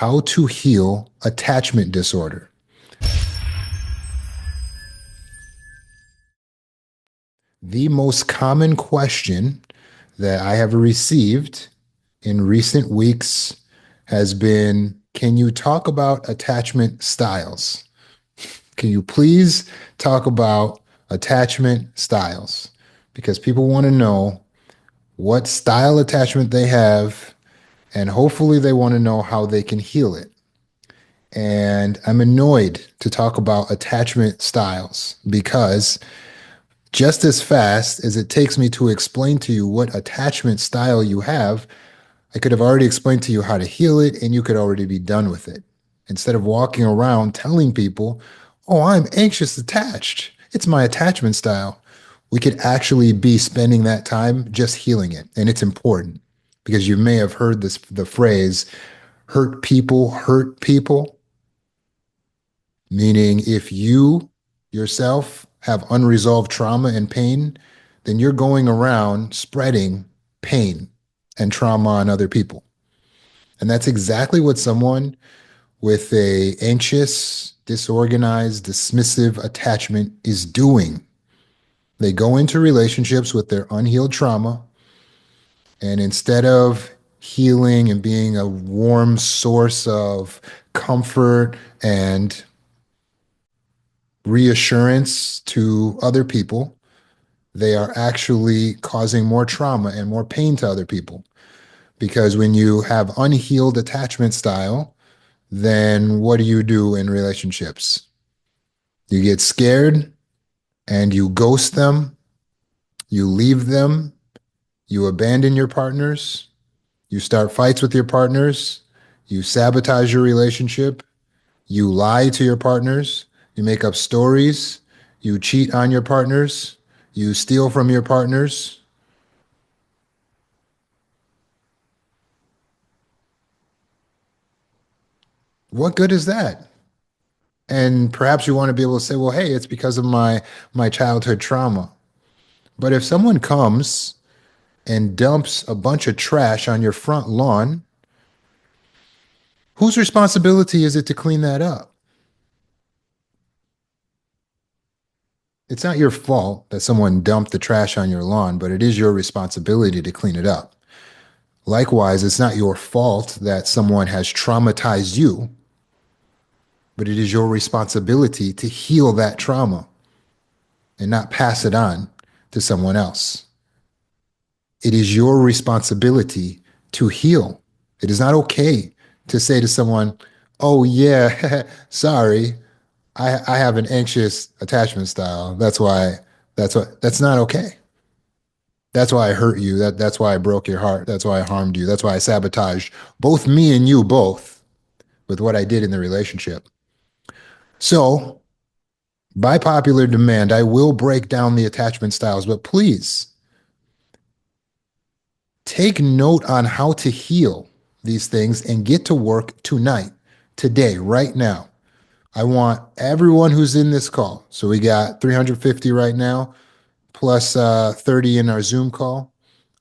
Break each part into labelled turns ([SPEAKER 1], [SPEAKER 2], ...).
[SPEAKER 1] How to heal attachment disorder. The most common question that I have received in recent weeks has been, can you talk about attachment styles? Can you please talk about attachment styles? Because people want to know what style attachment they have, and hopefully they want to know how they can heal it. And I'm annoyed to talk about attachment styles because just as fast as it takes me to explain to you what attachment style you have, I could have already explained to you how to heal it and you could already be done with it. Instead of walking around telling people, oh, I'm anxious attached. It's my attachment style. We could actually be spending that time just healing it. And it's important because you may have heard the phrase, hurt people. Meaning, if you yourself have unresolved trauma and pain, then you're going around spreading pain and trauma on other people. And that's exactly what someone with a anxious, disorganized, dismissive attachment is doing. They go into relationships with their unhealed trauma, and instead of healing and being a warm source of comfort and reassurance to other people, they are actually causing more trauma and more pain to other people. Because when you have unhealed attachment style, then what do you do in relationships? You get scared and you ghost them, you leave them, you abandon your partners, you start fights with your partners, you sabotage your relationship, you lie to your partners, you make up stories, you cheat on your partners, you steal from your partners. What good is that? And perhaps you want to be able to say, well, hey, it's because of my childhood trauma. But if someone comes and dumps a bunch of trash on your front lawn, whose responsibility is it to clean that up? It's not your fault that someone dumped the trash on your lawn, but it is your responsibility to clean it up. Likewise, it's not your fault that someone has traumatized you, but it is your responsibility to heal that trauma and not pass it on to someone else. It is your responsibility to heal. It is not okay to say to someone, oh, yeah, sorry, I have an anxious attachment style. That's not okay. That's why I hurt you. That's why I broke your heart. That's why I harmed you. That's why I sabotaged both me and you both with what I did in the relationship. So, by popular demand, I will break down the attachment styles, but please take note on how to heal these things and get to work tonight, today, right now. I want everyone who's in this call. So we got 350 right now, plus 30 in our Zoom call.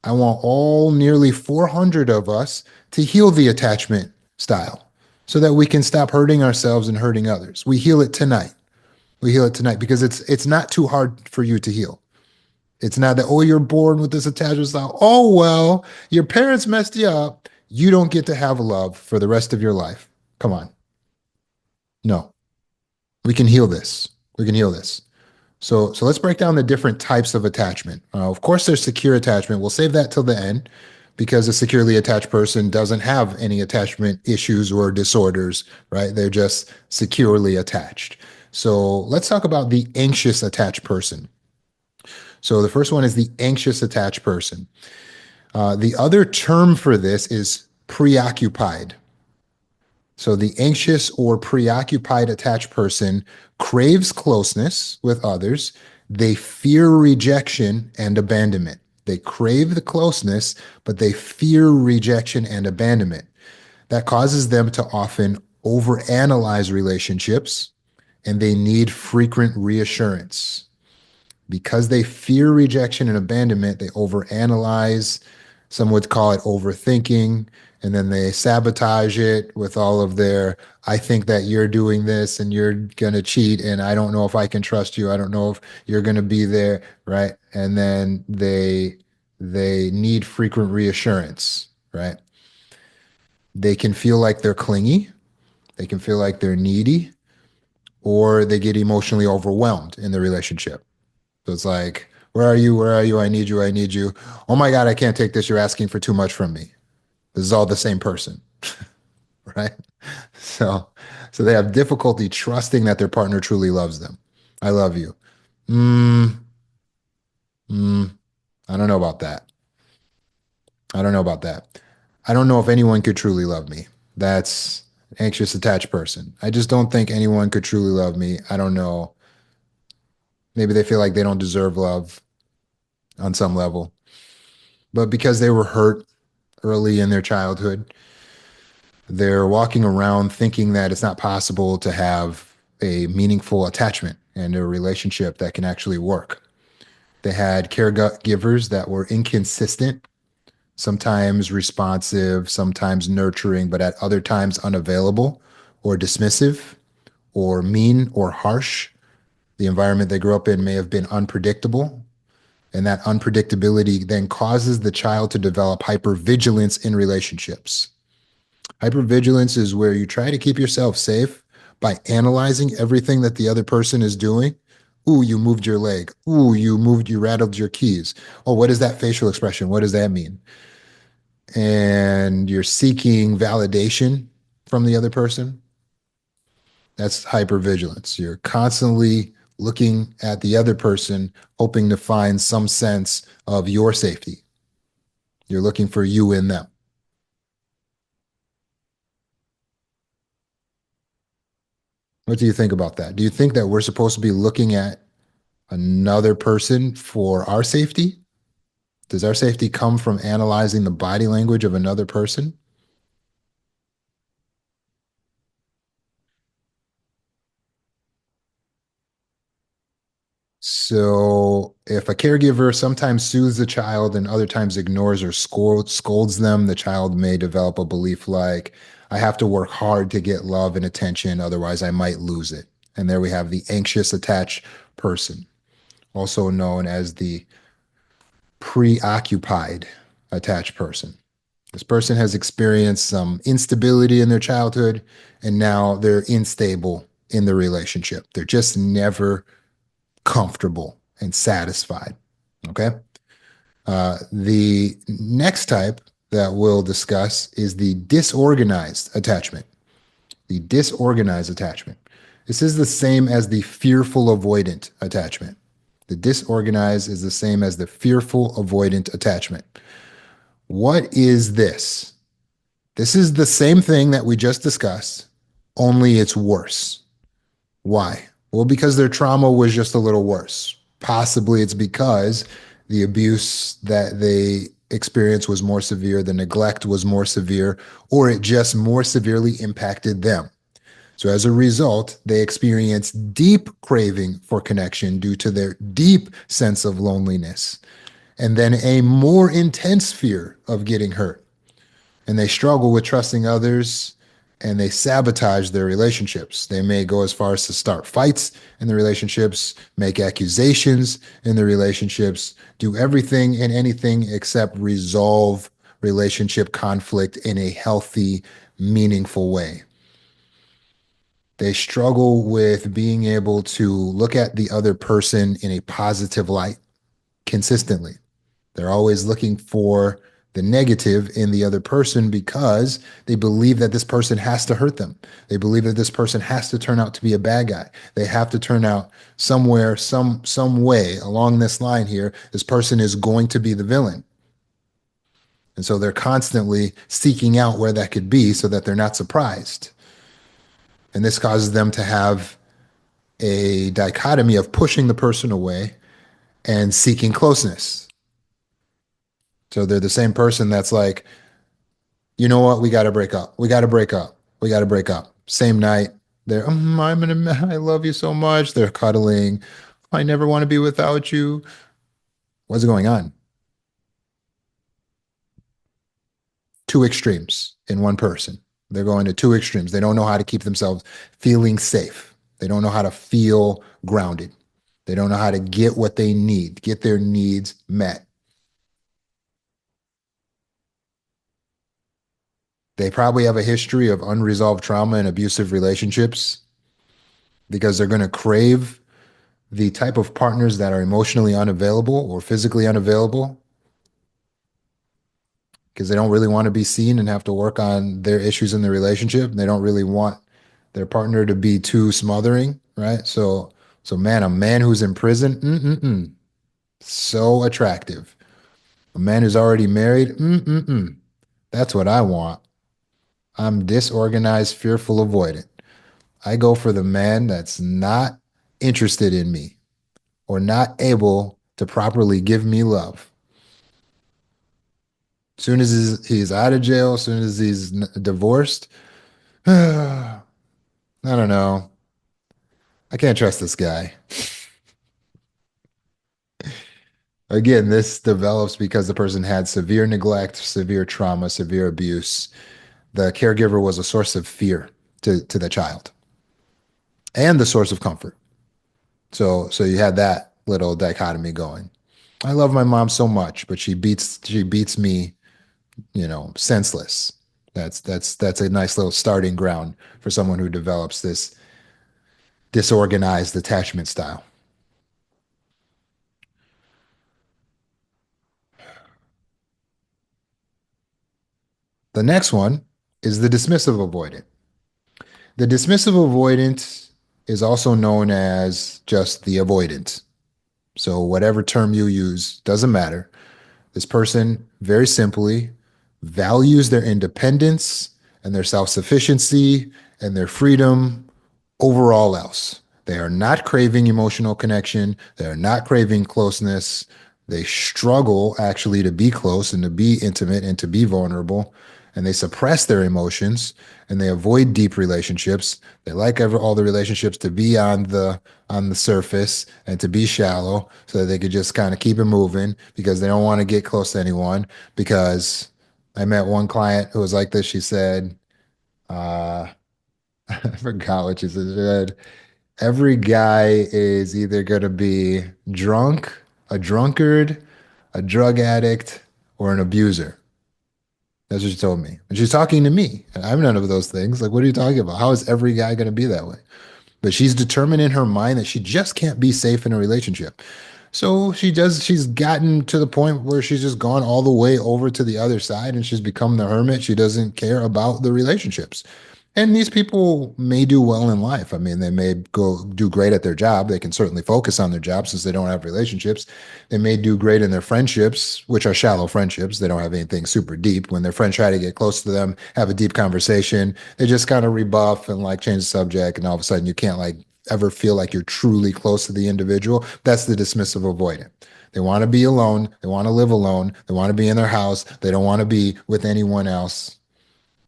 [SPEAKER 1] I want all nearly 400 of us to heal the attachment style so that we can stop hurting ourselves and hurting others. We heal it tonight. We heal it tonight because it's not too hard for you to heal. It's not that, oh, you're born with this attachment style. Oh, well, your parents messed you up. You don't get to have love for the rest of your life. Come on. No, we can heal this. We can heal this. So let's break down the different types of attachment. Of course, there's secure attachment. We'll save that till the end because a securely attached person doesn't have any attachment issues or disorders, right? They're just securely attached. So let's talk about the anxious attached person. So the first one is the anxious attached person. The other term for this is preoccupied. So the anxious or preoccupied attached person craves closeness with others. They fear rejection and abandonment. They crave the closeness, but they fear rejection and abandonment. That causes them to often overanalyze relationships and they need frequent reassurance. Because they fear rejection and abandonment, they overanalyze. Some would call it overthinking, and then they sabotage it with all of their, I think that you're doing this and you're gonna cheat, and I don't know if I can trust you. I don't know if you're gonna be there, right? And then they need frequent reassurance, right? They can feel like they're clingy, they can feel like they're needy, or they get emotionally overwhelmed in the relationship. So it's like, where are you? Where are you? I need you. I need you. Oh my God, I can't take this. You're asking for too much from me. This is all the same person, right? So, so they have difficulty trusting that their partner truly loves them. I love you. Mm, mm, I don't know about that. I don't know about that. I don't know if anyone could truly love me. That's anxious attached person. I just don't think anyone could truly love me. I don't know. Maybe they feel like they don't deserve love on some level. But because they were hurt early in their childhood, they're walking around thinking that it's not possible to have a meaningful attachment and a relationship that can actually work. They had caregivers that were inconsistent, sometimes responsive, sometimes nurturing, but at other times unavailable or dismissive or mean or harsh. The environment they grew up in may have been unpredictable, and that unpredictability then causes the child to develop hypervigilance in relationships. Hypervigilance is where you try to keep yourself safe by analyzing everything that the other person is doing. Ooh, you moved your leg. Ooh, you rattled your keys. Oh, what is that facial expression? What does that mean? And you're seeking validation from the other person. That's hypervigilance. You're constantly looking at the other person, hoping to find some sense of your safety. You're looking for you in them. What do you think about that? Do you think that we're supposed to be looking at another person for our safety? Does our safety come from analyzing the body language of another person? So, if a caregiver sometimes soothes a child and other times ignores or scolds them, the child may develop a belief like, I have to work hard to get love and attention, otherwise, I might lose it. And there we have the anxious attached person, also known as the preoccupied attached person. This person has experienced some instability in their childhood, and now they're unstable in the relationship. They're just never comfortable and satisfied. Okay. The next type that we'll discuss is the disorganized attachment. The disorganized attachment. This is the same as the fearful avoidant attachment. The disorganized is the same as the fearful avoidant attachment. What is this? This is the same thing that we just discussed, only it's worse. Why? Well, because their trauma was just a little worse. Possibly it's because the abuse that they experienced was more severe, the neglect was more severe, or it just more severely impacted them. So as a result, they experience deep craving for connection due to their deep sense of loneliness, and then a more intense fear of getting hurt, and they struggle with trusting others, and they sabotage their relationships. They may go as far as to start fights in the relationships, make accusations in the relationships, do everything and anything except resolve relationship conflict in a healthy, meaningful way. They struggle with being able to look at the other person in a positive light consistently. They're always looking for the negative in the other person because they believe that this person has to hurt them. They believe that this person has to turn out to be a bad guy. They have to turn out somewhere, some way along this line here, this person is going to be the villain. And so they're constantly seeking out where that could be so that they're not surprised. And this causes them to have a dichotomy of pushing the person away and seeking closeness. So they're the same person that's like, you know what? We got to break up. We got to break up. We got to break up. Same night, they're, I love you so much. They're cuddling. I never want to be without you. What's going on? two extremes in one person. They're going to two extremes. They don't know how to keep themselves feeling safe. They don't know how to feel grounded. They don't know how to get what they need, get their needs met. They probably have a history of unresolved trauma and abusive relationships because they're going to crave the type of partners that are emotionally unavailable or physically unavailable because they don't really want to be seen and have to work on their issues in the relationship. They don't really want their partner to be too smothering, right? So man, a man who's in prison, so attractive. A man who's already married, that's what I want. I'm disorganized, fearful, avoidant. I go for the man that's not interested in me or not able to properly give me love. As soon as he's out of jail, as soon as he's divorced, I don't know. I can't trust this guy. Again, this develops because the person had severe neglect, severe trauma, severe abuse. The caregiver was a source of fear to the child and the source of comfort. So you had that little dichotomy going. I love my mom so much, but she beats me, senseless. That's a nice little starting ground for someone who develops this disorganized attachment style. The next one is the dismissive avoidant. The dismissive avoidant is also known as just the avoidant. So whatever term you use doesn't matter. This person very simply values their independence and their self-sufficiency and their freedom over all else. They are not craving emotional connection. They are not craving closeness. They struggle actually to be close and to be intimate and to be vulnerable. And they suppress their emotions and they avoid deep relationships. They like all the relationships to be on the surface and to be shallow so that they could just kind of keep it moving because they don't want to get close to anyone. Because I met one client who was like this. She said, uh, I forgot what she said. Every guy is either going to be drunk, a drunkard, a drug addict, or an abuser. That's what she told me. And she's talking to me. I'm none of those things. Like, what are you talking about? How is every guy going to be that way? But she's determined in her mind that she just can't be safe in a relationship. So she's gotten to the point where she's just gone all the way over to the other side and she's become the hermit. She doesn't care about the relationships. And these people may do well in life. I mean, they may go do great at their job. They can certainly focus on their job since they don't have relationships. They may do great in their friendships, which are shallow friendships. They don't have anything super deep. When their friends try to get close to them, have a deep conversation, they just kind of rebuff and like change the subject. And all of a sudden you can't like ever feel like you're truly close to the individual. That's the dismissive avoidant. They want to be alone. They want to live alone. They want to be in their house. They don't want to be with anyone else.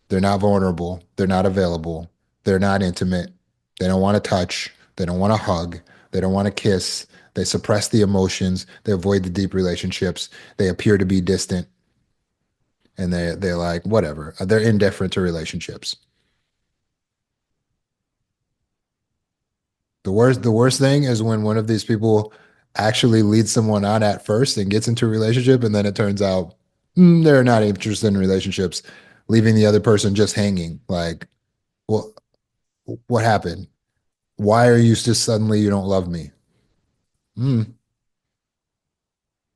[SPEAKER 1] They're not vulnerable. They're not available. They're not intimate. They don't want to touch. They don't want to hug. They don't want to kiss. They suppress the emotions. They avoid the deep relationships. They appear to be distant and they're like, whatever. They're indifferent to relationships. The worst thing is when one of these people actually leads someone on at first and gets into a relationship, and then it turns out they're not interested in relationships, leaving the other person just hanging. Like, well, what happened? Why are you just suddenly you don't love me? Hmm.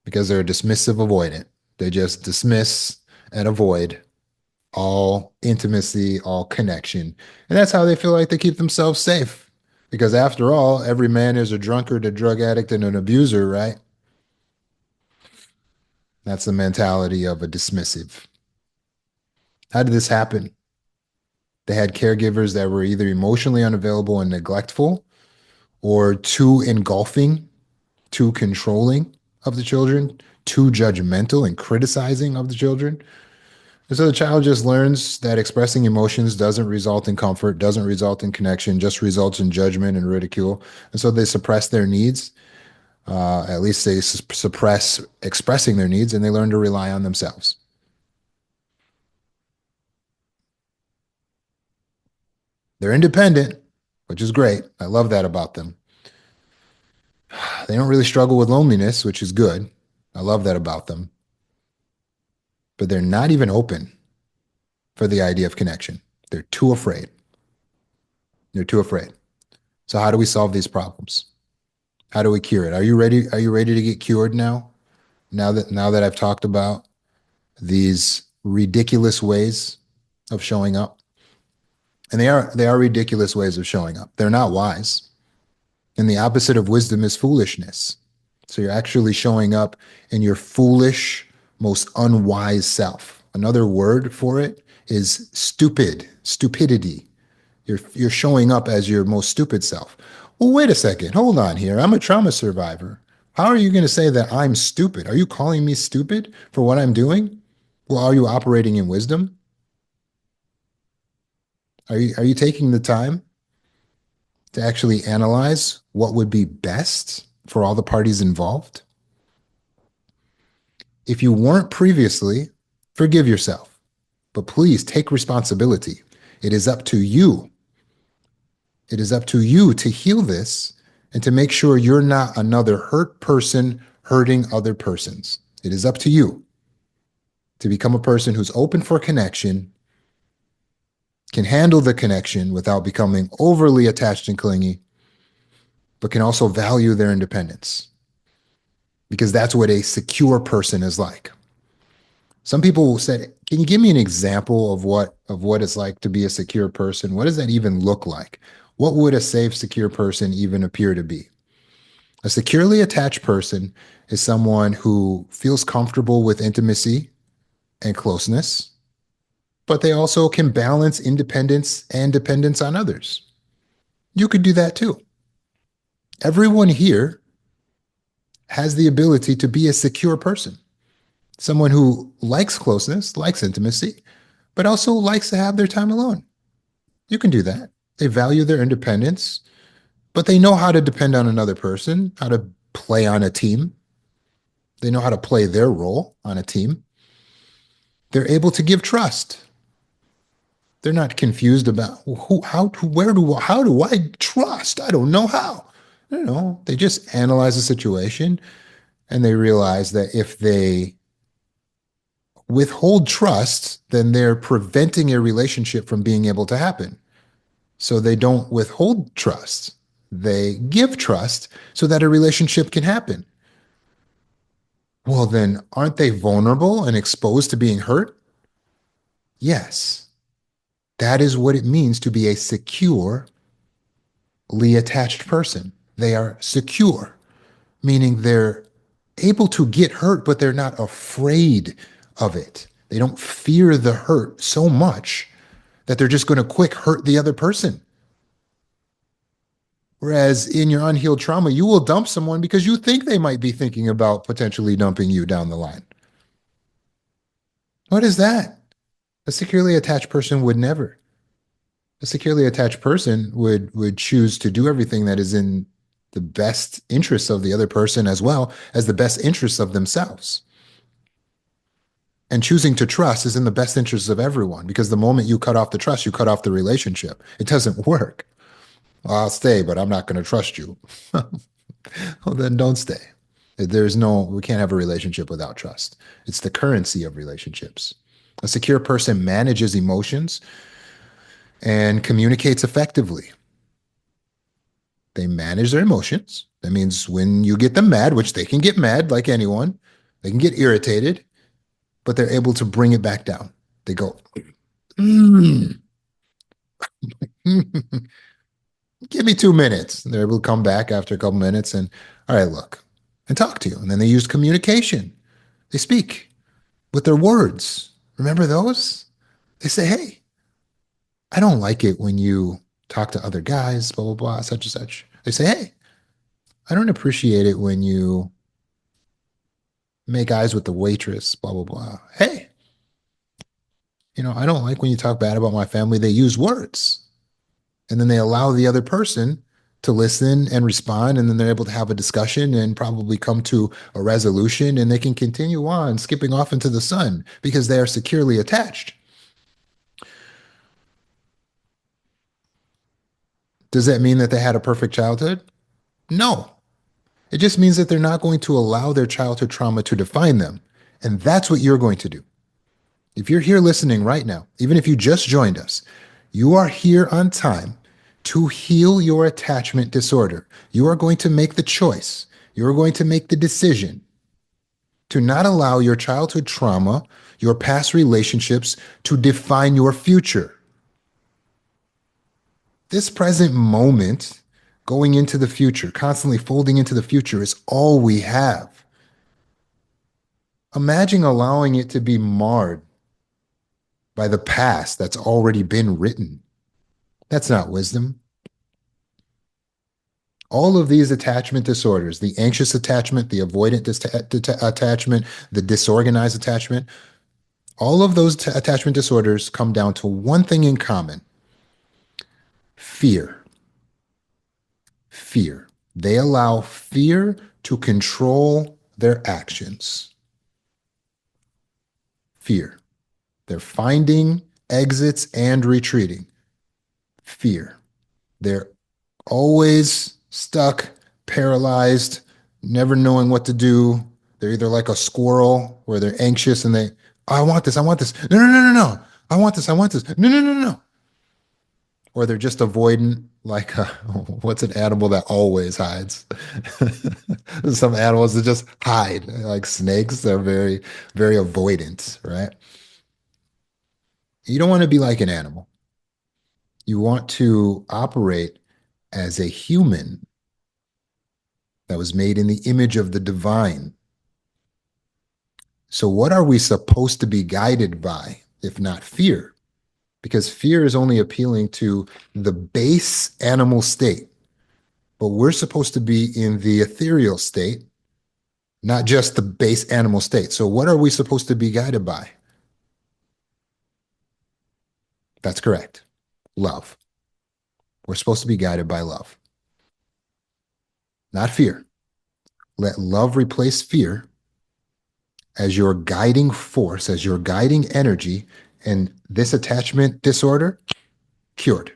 [SPEAKER 1] Because they're a dismissive avoidant. They just dismiss and avoid all intimacy, all connection. And that's how they feel like they keep themselves safe. Because after all, every man is a drunkard, a drug addict, and an abuser, right? That's the mentality of a dismissive. How did this happen? They had caregivers that were either emotionally unavailable and neglectful or too engulfing, too controlling of the children, too judgmental and criticizing of the children. And so the child just learns that expressing emotions doesn't result in comfort, doesn't result in connection, just results in judgment and ridicule. And so they suppress their needs. At least they suppress expressing their needs and they learn to rely on themselves. They're independent, which is great. I love that about them. They don't really struggle with loneliness, which is good. I love that about them. But they're not even open for the idea of connection. They're too afraid. They're too afraid. So how do we solve these problems? How do we cure it? Are you ready? Are you ready to get cured now? Now that I've talked about these ridiculous ways of showing up. And they are ridiculous ways of showing up. They're not wise. And the opposite of wisdom is foolishness. So you're actually showing up in your foolish, most unwise self. Another word for it is stupid, stupidity. You're showing up as your most stupid self. Well, wait a second. Hold on here. I'm a trauma survivor. How are you going to say that I'm stupid? Are you calling me stupid for what I'm doing? Well, are you operating in wisdom? Are you taking the time to actually analyze what would be best for all the parties involved? If you weren't previously, forgive yourself, but please take responsibility. It is up to you. It is up to you to heal this and to make sure you're not another hurt person hurting other persons. It is up to you to become a person who's open for connection, can handle the connection without becoming overly attached and clingy, but can also value their independence because that's what a secure person is like. Some people said, "Can you give me an example of what it's like to be a secure person? What does that even look like? What would a safe, secure person even appear to be?" A securely attached person is someone who feels comfortable with intimacy and closeness, but they also can balance independence and dependence on others. You could do that too. Everyone here has the ability to be a secure person, someone who likes closeness, likes intimacy, but also likes to have their time alone. You can do that. They value their independence, but they know how to depend on another person, how to play on a team. They know how to play their role on a team. They're able to give trust. They're not confused about who, how, where do, how do I trust? I don't know how. No, they just analyze the situation and they realize that if they withhold trust, then they're preventing a relationship from being able to happen. So they don't withhold trust. They give trust so that a relationship can happen. Well, then aren't they vulnerable and exposed to being hurt? Yes. That is what it means to be a securely attached person. They are secure, meaning they're able to get hurt, but they're not afraid of it. They don't fear the hurt so much that they're just going to quick hurt the other person. Whereas in your unhealed trauma, you will dump someone because you think they might be thinking about potentially dumping you down the line. What is that? A securely attached person would never. A securely attached person would choose to do everything that is in the best interests of the other person as well as the best interests of themselves. And choosing to trust is in the best interests of everyone because the moment you cut off the trust, you cut off the relationship. It doesn't work. Well, I'll stay, but I'm not going to trust you. Well, then don't stay. We can't have a relationship without trust. It's the currency of relationships. A secure person manages emotions and communicates effectively. They manage their emotions. That means when you get them mad, which they can get mad like anyone, they can get irritated, but they're able to bring it back down. They go, mm, give me 2 minutes. And they're able to come back after a couple minutes and, all right, look, and talk to you. And then they use communication. They speak with their words. Remember those? They say, hey, I don't like it when you talk to other guys, blah, blah, blah, such and such. They say, hey, I don't appreciate it when you make eyes with the waitress, blah, blah, blah. Hey, I don't like when you talk bad about my family. They use words and then they allow the other person to listen and respond. And then they're able to have a discussion and probably come to a resolution and they can continue on skipping off into the sun because they are securely attached. Does that mean that they had a perfect childhood? No. It just means that they're not going to allow their childhood trauma to define them. And that's what you're going to do. If you're here listening right now, even if you just joined us, you are here on time to heal your attachment disorder. You are going to make the choice. You are going to make the decision to not allow your childhood trauma, your past relationships to define your future. This present moment, going into the future, constantly folding into the future, is all we have. Imagine allowing it to be marred by the past that's already been written. That's not wisdom. All of these attachment disorders, the anxious attachment, the avoidant attachment, the disorganized attachment, all of those attachment disorders come down to one thing in common: fear. Fear. They allow fear to control their actions. Fear. They're finding exits and retreating. Fear. They're always stuck, paralyzed, never knowing what to do. They're either like a squirrel where they're anxious and oh, I want this, I want this. No, no, no, no, no. I want this, I want this. No, no, no, no. Or they're just avoidant, like what's an animal that always hides? Some animals that just hide, like snakes. They're very, very avoidant, right? You don't want to be like an animal. You want to operate as a human that was made in the image of the divine. So, what are we supposed to be guided by, if not fear? Because fear is only appealing to the base animal state. But we're supposed to be in the ethereal state, not just the base animal state. So, what are we supposed to be guided by? That's correct. Love. We're supposed to be guided by love, not fear. Let love replace fear as your guiding force, as your guiding energy, and this attachment disorder cured.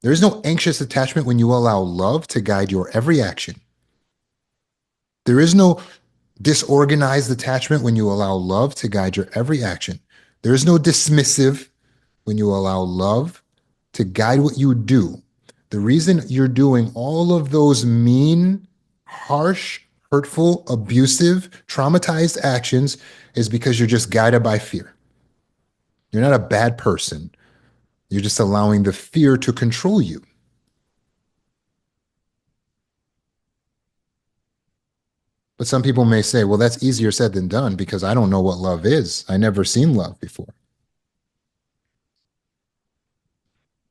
[SPEAKER 1] There is no anxious attachment when you allow love to guide your every action. There is no disorganized attachment when you allow love to guide your every action. There is no dismissive when you allow love to guide what you do. The reason you're doing all of those mean, harsh, hurtful, abusive, traumatized actions is because you're just guided by fear. You're not a bad person. You're just allowing the fear to control you. But some people may say, well, that's easier said than done because I don't know what love is. I never seen love before.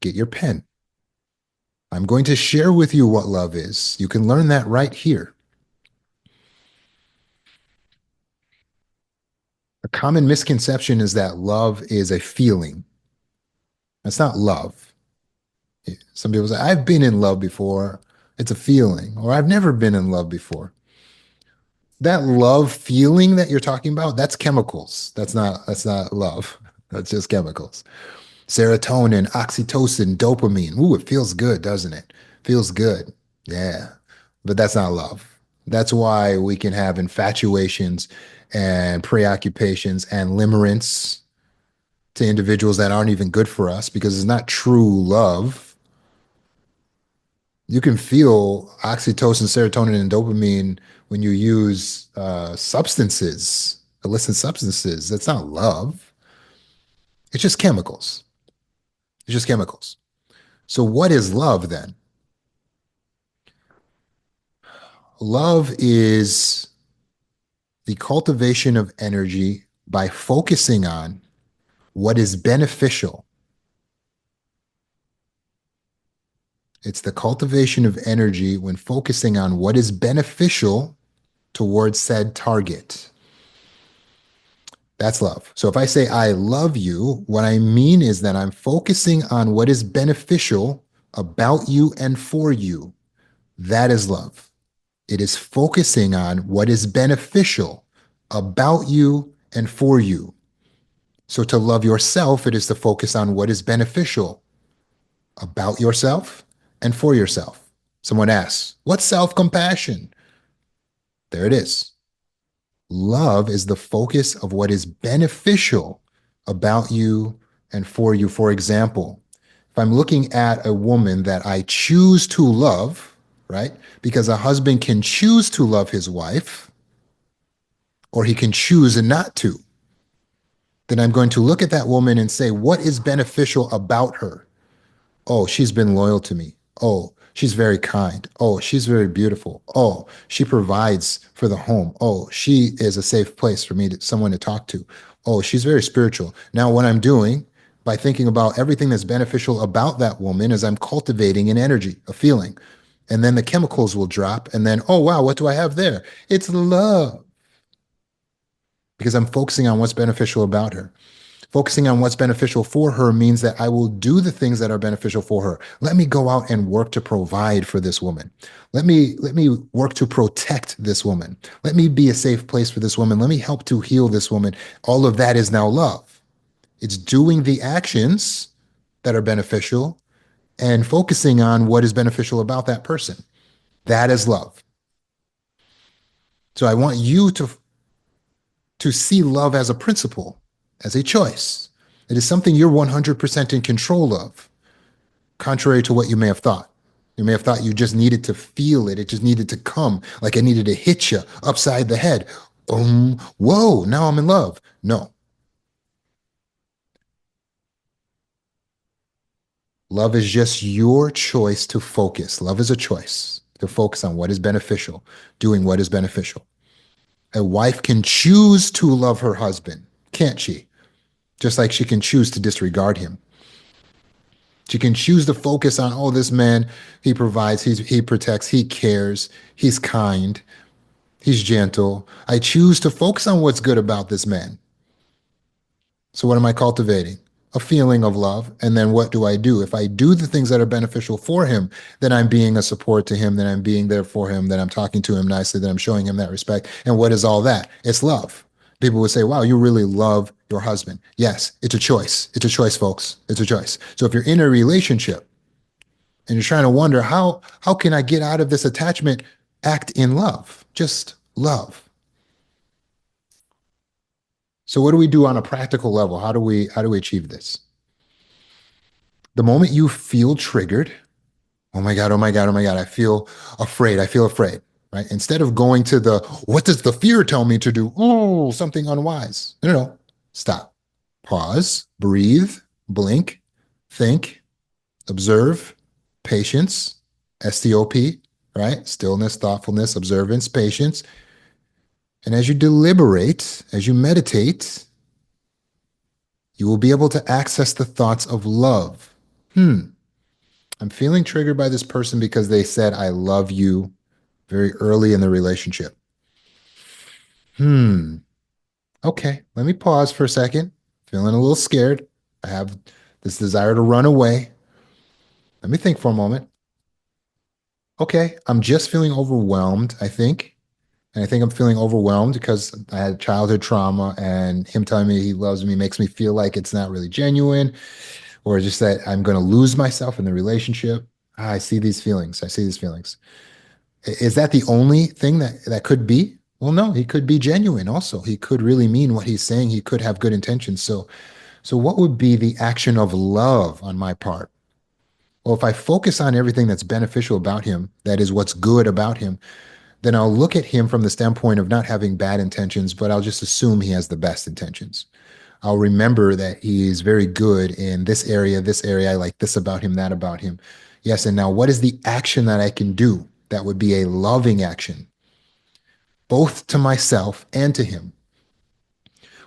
[SPEAKER 1] Get your pen. I'm going to share with you what love is. You can learn that right here. A common misconception is that love is a feeling. That's not love. Some people say, I've been in love before. It's a feeling. Or I've never been in love before. That love feeling that you're talking about, that's chemicals. That's not love. That's just chemicals. Serotonin, oxytocin, dopamine. Ooh, it feels good, doesn't it? Feels good. Yeah. But that's not love. That's why we can have infatuations and preoccupations and limerence to individuals that aren't even good for us because it's not true love. You can feel oxytocin, serotonin, and dopamine when you use substances, illicit substances. That's not love. It's just chemicals. It's just chemicals. So, what is love then? Love is the cultivation of energy by focusing on what is beneficial. It's the cultivation of energy when focusing on what is beneficial towards said target. That's love. So if I say I love you, what I mean is that I'm focusing on what is beneficial about you and for you. That is love. It is focusing on what is beneficial about you and for you. So to love yourself, it is to focus on what is beneficial about yourself and for yourself. Someone asks, what's self compassion? There it is. Love is the focus of what is beneficial about you and for you. For example, if I'm looking at a woman that I choose to love, right? Because a husband can choose to love his wife or he can choose not to. Then I'm going to look at that woman and say, what is beneficial about her? Oh, she's been loyal to me. Oh, she's very kind. Oh, she's very beautiful. Oh, she provides for the home. Oh, she is a safe place for me to someone to talk to. Oh, she's very spiritual. Now, what I'm doing by thinking about everything that's beneficial about that woman is I'm cultivating an energy, a feeling. And then the chemicals will drop. And then, oh, wow, what do I have there? It's love because I'm focusing on what's beneficial about her. Focusing on what's beneficial for her means that I will do the things that are beneficial for her. Let me go out and work to provide for this woman. Let me work to protect this woman. Let me be a safe place for this woman. Let me help to heal this woman. All of that is now love. It's doing the actions that are beneficial and focusing on what is beneficial about that person. That is love. So I want you to see love as a principle, as a choice. It is something you're 100% in control of, contrary to what you may have thought. You may have thought you just needed to feel it. It just needed to come, like it needed to hit you upside the head. Whoa, now I'm in love. No, love is just your choice to focus. Love is a choice to focus on what is beneficial, doing what is beneficial. A wife can choose to love her husband, can't she? Just like she can choose to disregard him. She can choose to focus on, oh, this man, he provides, he protects, he cares, he's kind, he's gentle. I choose to focus on what's good about this man. So what am I cultivating? A feeling of love. And then what do I do? If I do the things that are beneficial for him, then I'm being a support to him, then I'm being there for him, then I'm talking to him nicely, then I'm showing him that respect. And what is all that? It's love. People would say, wow, you really love your husband. Yes, it's a choice. It's a choice, folks. It's a choice. So if you're in a relationship and you're trying to wonder, how can I get out of this attachment? Act in love. Just love. So what do we do on a practical level? How do we achieve this? The moment you feel triggered, oh my God, oh my God, oh my God, I feel afraid, right? Instead of going to the, what does the fear tell me to do? Oh, something unwise. No, no, no. Stop. Pause, breathe, blink, think, observe, patience, STOP, right? Stillness, thoughtfulness, observance, patience. And as you deliberate, as you meditate, you will be able to access the thoughts of love. I'm feeling triggered by this person because they said, I love you very early in the relationship. Hmm. Okay. Let me pause for a second. Feeling a little scared. I have this desire to run away. Let me think for a moment. Okay. I'm just feeling overwhelmed, I think. And I think I'm feeling overwhelmed because I had childhood trauma and him telling me he loves me makes me feel like it's not really genuine or just that I'm going to lose myself in the relationship. I see these feelings. I see these feelings. Is that the only thing that could be? Well, no, he could be genuine also. He could really mean what he's saying. He could have good intentions. So what would be the action of love on my part? Well, if I focus on everything that's beneficial about him, that is what's good about him, then I'll look at him from the standpoint of not having bad intentions, but I'll just assume he has the best intentions. I'll remember that he's very good in this area, this area. I like this about him, that about him. Yes. And now what is the action that I can do that would be a loving action, both to myself and to him?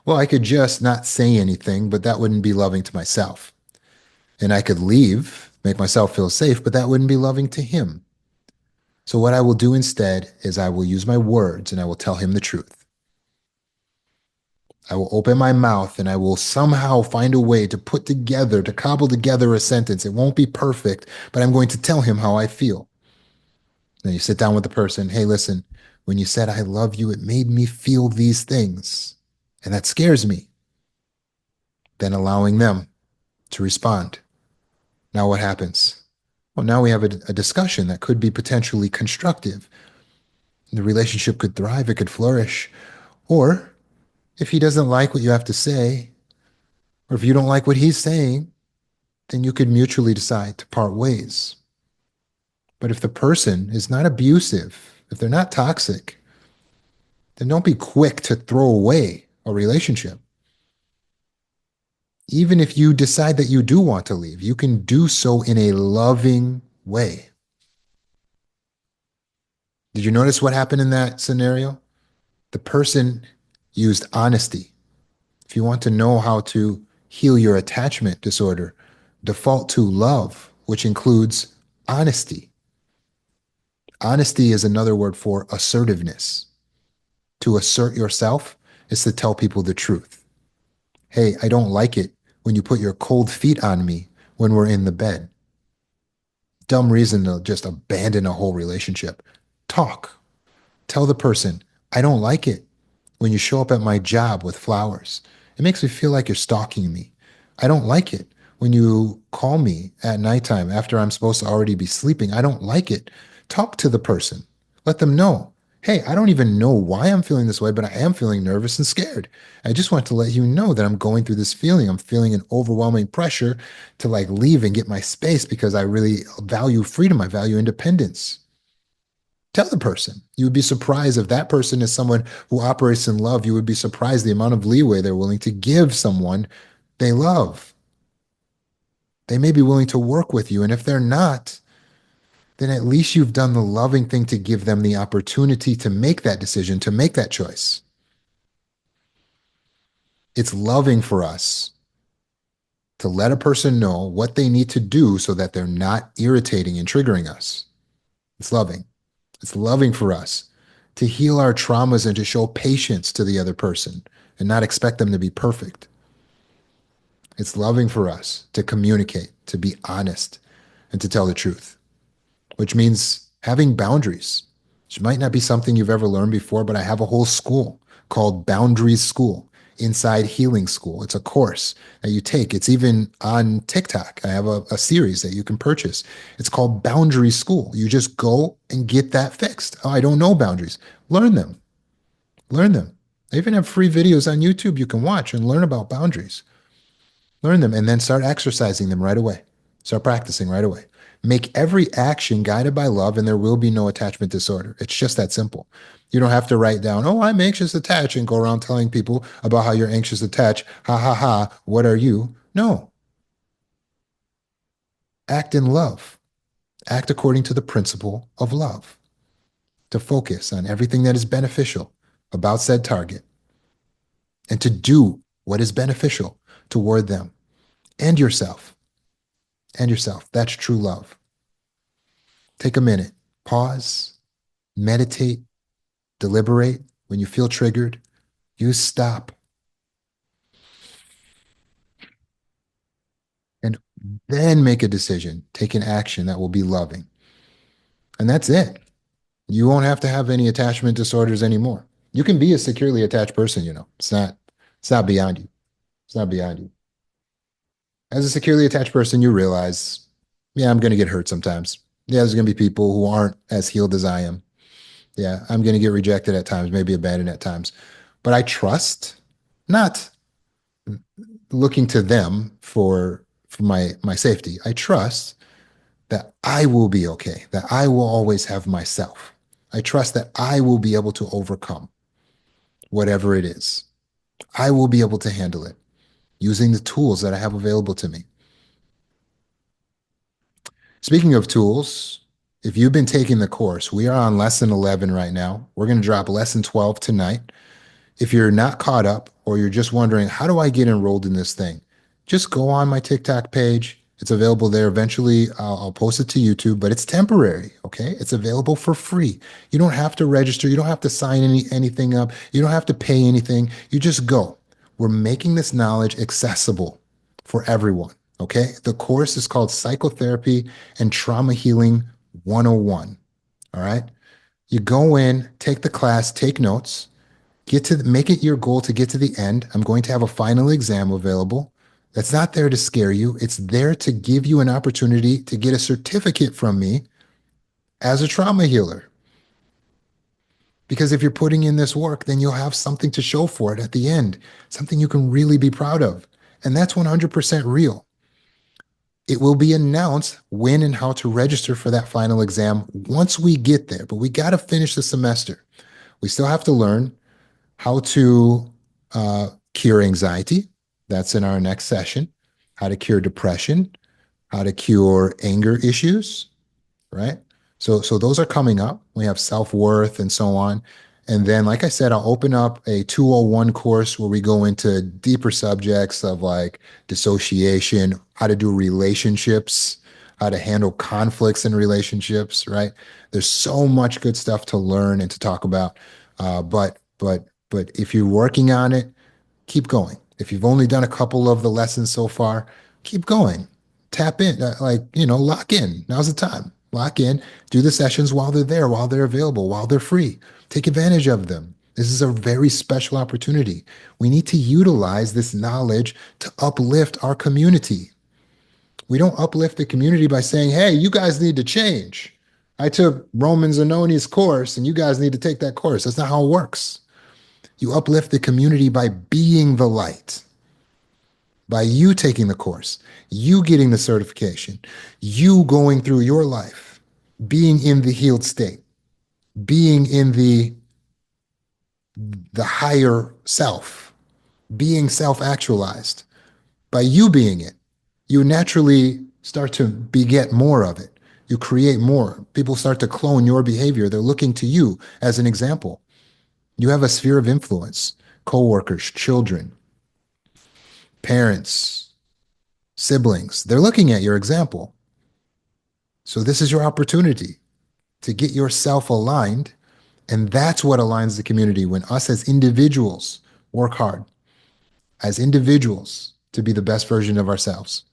[SPEAKER 1] Well, I could just not say anything, but that wouldn't be loving to myself. And I could leave, make myself feel safe, but that wouldn't be loving to him. So what I will do instead is I will use my words and I will tell him the truth. I will open my mouth and I will somehow find a way to put together, to cobble together a sentence. It won't be perfect, but I'm going to tell him how I feel. Then you sit down with the person. Hey, listen, when you said I love you, it made me feel these things. And that scares me. Then allowing them to respond. Now what happens? Well, now we have a discussion that could be potentially constructive. The relationship could thrive, it could flourish. Or if he doesn't like what you have to say, or if you don't like what he's saying, then you could mutually decide to part ways. But if the person is not abusive, if they're not toxic, then don't be quick to throw away a relationship. Even if you decide that you do want to leave, you can do so in a loving way. Did you notice what happened in that scenario? The person used honesty. If you want to know how to heal your attachment disorder, default to love, which includes honesty. Honesty is another word for assertiveness. To assert yourself is to tell people the truth. Hey, I don't like it when you put your cold feet on me when we're in the bed. Dumb reason to just abandon a whole relationship. Talk. Tell the person, I don't like it when you show up at my job with flowers. It makes me feel like you're stalking me. I don't like it when you call me at nighttime after I'm supposed to already be sleeping. I don't like it. Talk to the person. Let them know. Hey, I don't even know why I'm feeling this way, but I am feeling nervous and scared. I just want to let you know that I'm going through this feeling. I'm feeling an overwhelming pressure to like leave and get my space because I really value freedom. I value independence. Tell the person. You would be surprised if that person is someone who operates in love. You would be surprised the amount of leeway they're willing to give someone they love. They may be willing to work with you. And if they're not, then at least you've done the loving thing to give them the opportunity to make that decision, to make that choice. It's loving for us to let a person know what they need to do so that they're not irritating and triggering us. It's loving. It's loving for us to heal our traumas and to show patience to the other person and not expect them to be perfect. It's loving for us to communicate, to be honest, and to tell the truth, which means having boundaries, which might not be something you've ever learned before, but I have a whole school called Boundaries School, Inside Healing School. It's a course that you take. It's even on TikTok. I have a series that you can purchase. It's called Boundaries School. You just go and get that fixed. Oh, I don't know boundaries. Learn them. Learn them. I even have free videos on YouTube you can watch and learn about boundaries. Learn them and then start exercising them right away. Start practicing right away. Make every action guided by love, and there will be no attachment disorder. It's just that simple. You don't have to write down, oh, I'm anxious attached, and go around telling people about how you're anxious attached. Ha ha ha. What are you? No. Act in love. Act according to the principle of love. To focus on everything that is beneficial about said target and to do what is beneficial toward them and yourself. And yourself. That's true love. Take a minute, pause, meditate, deliberate. When you feel triggered, use stop and then make a decision, take an action that will be loving. And that's it. You won't have to have any attachment disorders anymore. You can be a securely attached person, you know. It's not beyond you. It's not beyond you. As a securely attached person, you realize, yeah, I'm going to get hurt sometimes. Yeah, there's going to be people who aren't as healed as I am. Yeah, I'm going to get rejected at times, maybe abandoned at times. But I trust, not looking to them for my safety. I trust that I will be okay, that I will always have myself. I trust that I will be able to overcome whatever it is. I will be able to handle it using the tools that I have available to me. Speaking of tools, if you've been taking the course, we are on lesson 11 right now. We're going to drop lesson 12 tonight. If you're not caught up or you're just wondering, how do I get enrolled in this thing? Just go on my TikTok page. It's available there. Eventually, I'll post it to YouTube, but it's temporary. Okay. It's available for free. You don't have to register. You don't have to sign anything up. You don't have to pay anything. You just go. We're making this knowledge accessible for everyone. Okay. The course is called Psychotherapy and Trauma Healing 101. All right. You go in, take the class, take notes, make it your goal to get to the end. I'm going to have a final exam available It's not there to scare you. It's there to give you an opportunity to get a certificate from me as a trauma healer. Because if you're putting in this work, then you'll have something to show for it at the end, something you can really be proud of. And that's 100% real. It will be announced when and how to register for that final exam once we get there. But we got to finish the semester. We still have to learn how to cure anxiety. That's in our next session. How to cure depression, how to cure anger issues, right? So those are coming up. We have self-worth and so on. And then, like I said, I'll open up a 201 course where we go into deeper subjects of like dissociation, how to do relationships, how to handle conflicts in relationships, right? There's so much good stuff to learn and to talk about. But if you're working on it, keep going. If you've only done a couple of the lessons so far, keep going. Tap in, lock in. Now's the time. Lock in, do the sessions while they're there, while they're available, while they're free. Take advantage of them. This is a very special opportunity. We need to utilize this knowledge to uplift our community. We don't uplift the community by saying, hey, you guys need to change. I took Roman Zanoni's course and you guys need to take that course. That's not how it works. You uplift the community by being the light, by you taking the course, you getting the certification, you going through your life, being in the healed state, being in the higher self, being self-actualized. By you being it, you naturally start to beget more of it. You create more. People start to clone your behavior. They're looking to you as an example. You have a sphere of influence, coworkers, children, parents, siblings. They're looking at your example. So this is your opportunity to get yourself aligned. And that's what aligns the community when us as individuals work hard as individuals to be the best version of ourselves.